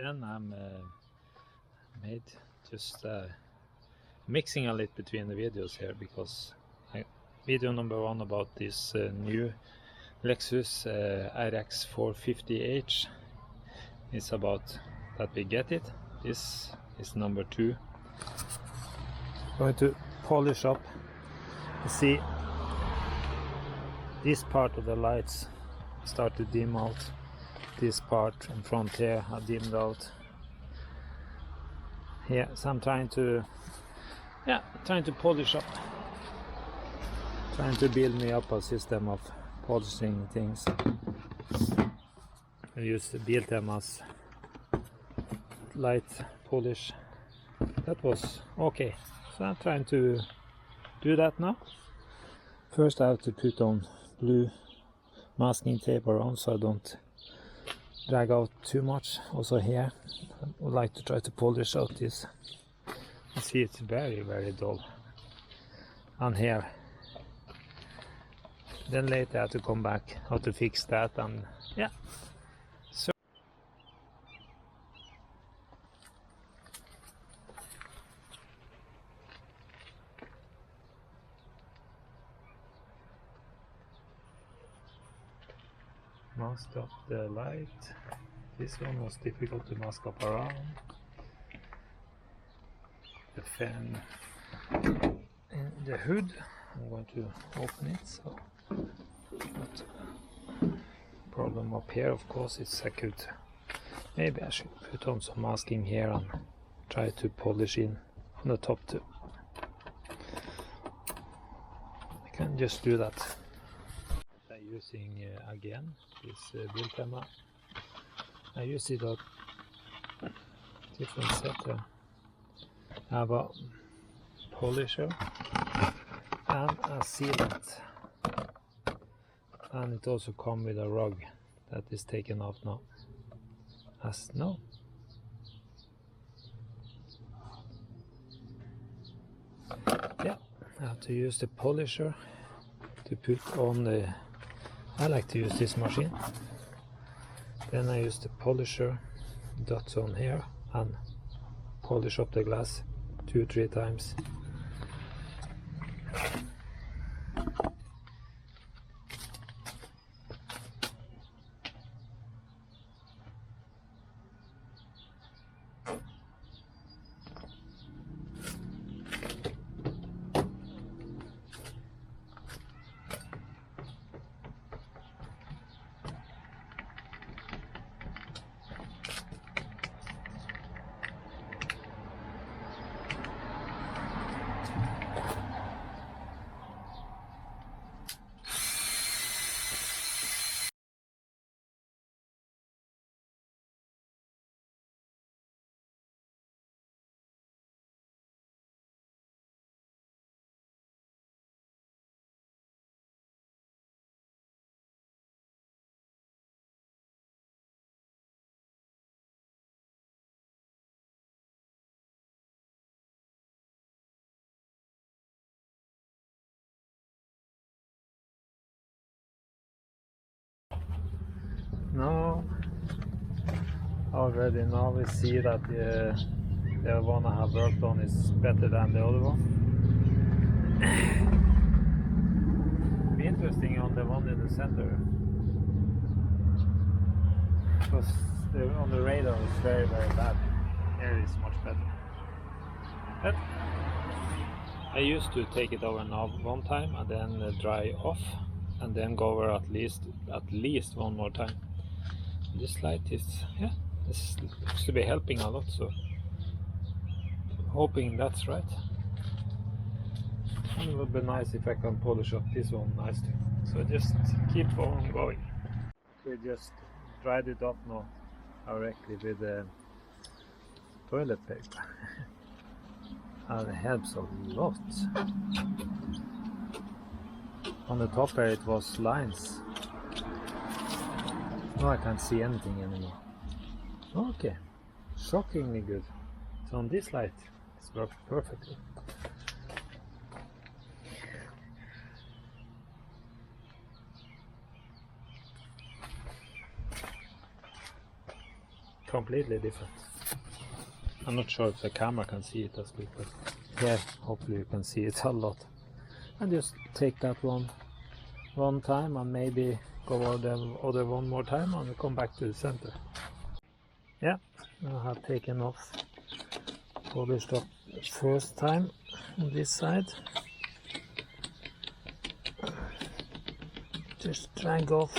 Then I'm made just mixing a little between the videos here, because video number 1 about this new Lexus RX450h is about that we get it. This is number 2. Going to polish up. You see, this part of the lights start to dim out. This part in front here are dimmed out. Yeah, so I'm trying to polish up, trying to build me up a system of polishing things. I use Biltema's light polish. That was okay, so I'm trying to do that now. First I have to put on blue masking tape around so I don't drag out too much. Also here I would like to try to polish out this. You see, it's very dull. And here, then later I have to come back how to fix that, and yeah. So masked up the light. This one was difficult to mask up around. The fan in the hood, I'm going to open it. So, but problem up here, of course, is I could maybe I should put on some masking here and try to polish in on the top too. I can just do that. I'm using again this Biltema. I use it on different setup. I have a polisher and a sealant, and it also comes with a rug that is taken off now. As no. Yeah, I have to use the polisher to put on the. I like to use this machine. Then I use the polisher dots on here and polish up the glass 2-3 times. Now, already now we see that the one I have worked on is better than the other one. Be interesting on the one in the center, because on the radar is very bad. Here is much better. But I used to take it over now one time and then dry off, and then go over at least one more time. This light is, yeah, this looks to be helping a lot, so hoping that's right. And it would be nice if I can polish up this one nicely. So just keep on going. We just dried it off now directly with the toilet paper. And it helps a lot. On the top here it was lines. Now I can't see anything anymore. Okay, shockingly good. So on this light it's worked perfectly. completely different. I'm not sure if the camera can see it as good, but here hopefully you can see it a lot. And just take that one time and maybe go over the other one more time and come back to the center. Yeah, I have taken off, polished up the first time on this side. Just drag off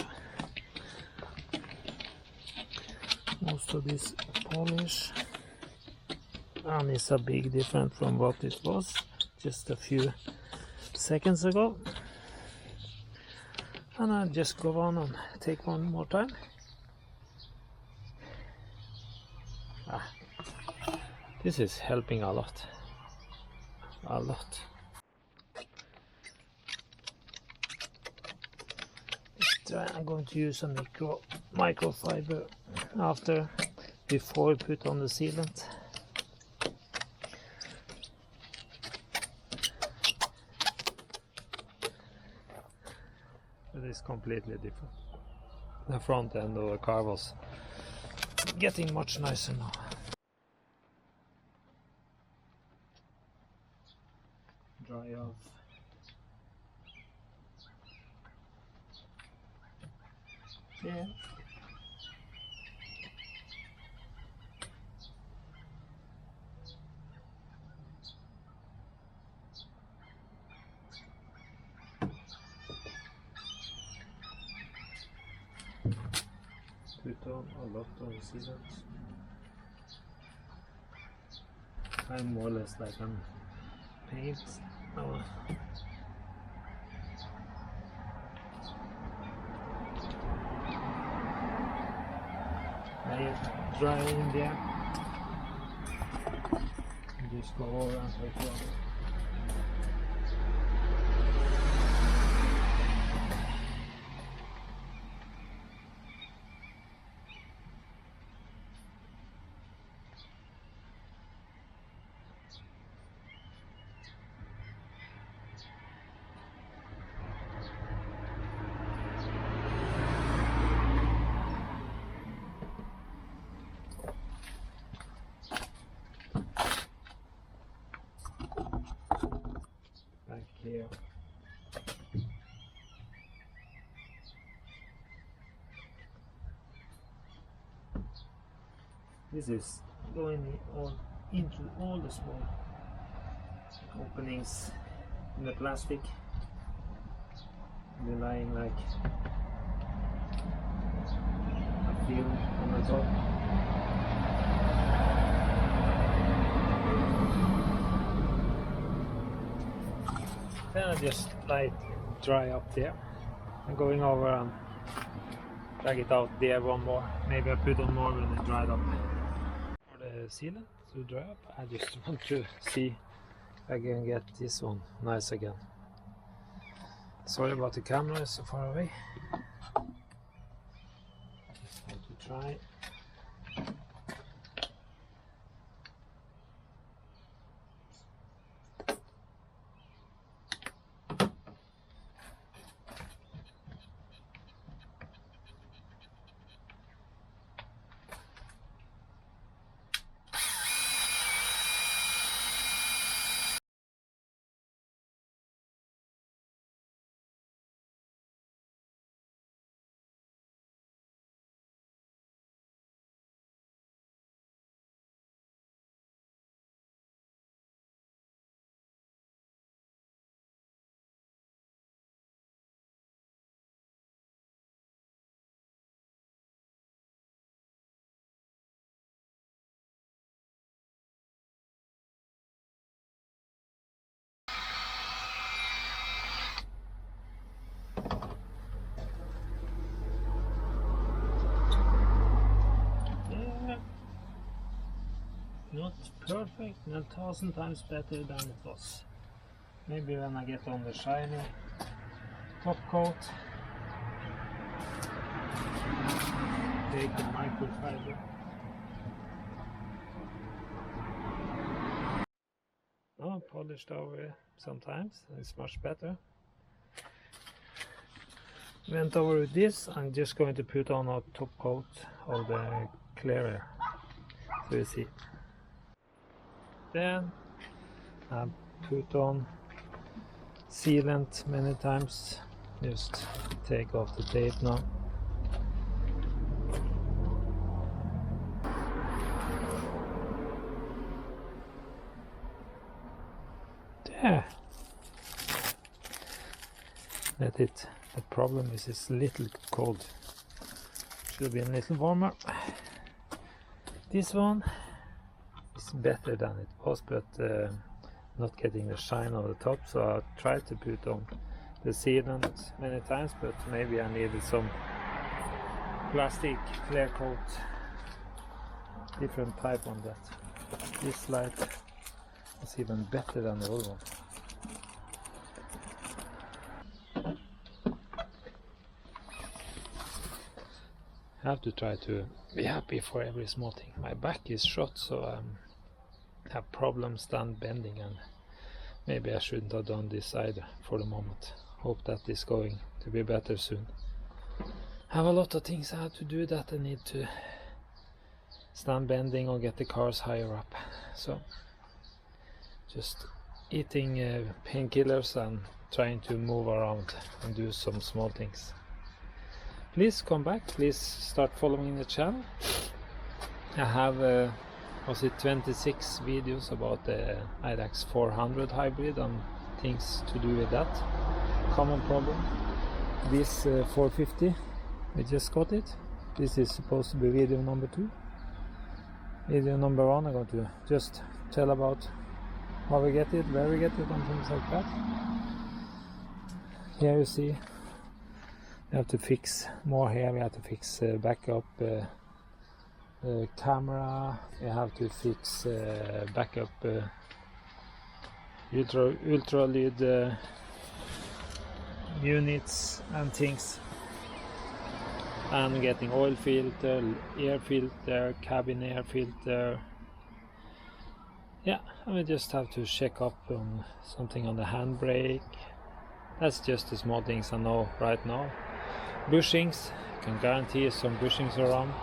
most of this polish, and it's a big difference from what it was just a few seconds ago. And I'll just go on and take one more time. This is helping a lot. I'm going to use a microfiber before we put on the sealant. It is completely different. The front end of the car was getting much nicer now. Dry off. Yeah. Put on a lot of sealants. I'm more or less like I'm paint. Let it dry in there. Just go over and take it off. Here. This is going into all the small openings in the plastic. They're lying like a film on the top. Then I just let it dry up there. I'm going over and drag it out there one more. Maybe I put on more when it dried up. For the sealant to dry up, I just want to see if I can get this one nice again. Sorry about the camera, it's so far away. Just want to try. Not perfect, but 1,000 times better than it was. Maybe when I get on the shiny top coat, take the microfiber. Oh, polished over sometimes, it's much better. Went over with this. I'm just going to put on a top coat of the clear air. so you see. Then I put on sealant many times. Just take off the tape now. There. Let it. The problem is it's a little cold. Should be a little warmer. This one is better than it was, but not getting the shine on the top, so I tried to put on the sealant many times, but maybe I needed some plastic clear coat, different type on that. This light is even better than the old one. I have to try to be happy for every small thing. My back is shot, so I have problems stand bending, and maybe I shouldn't have done this either for the moment. Hope that is going to be better soon. I have a lot of things I have to do that I need to stand bending or get the cars higher up. So just eating painkillers and trying to move around and do some small things. Please come back, please start following the channel. I have was it 26 videos about the RX400 hybrid and things to do with that. Common problem. This 450, we just got it. This is supposed to be video number 2. Video number 1, I'm going to just tell about how we get it, where we get it and things like that. Here you see we have to fix more here. We have to fix backup camera. We have to fix backup ultra lead units and things, and getting oil filter, air filter, cabin air filter. Yeah, and we just have to check up on something on the handbrake. That's just the small things I know right now. Bushings, I can guarantee some bushings around.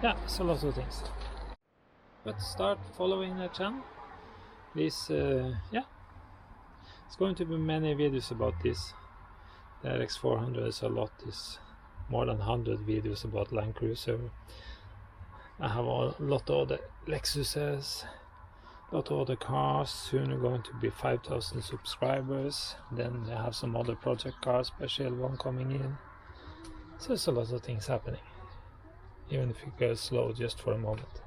Yeah, it's a lot of things. But start following the channel, please. Yeah, it's going to be many videos about this. The RX400 is a lot. It's more than 100 videos about Land Cruiser. I have a lot of the Lexuses, a lot of other cars. Soon are going to be 5,000 subscribers. Then I have some other project cars, special one coming in. So there's a lot of things happening, even if it goes slow just for a moment.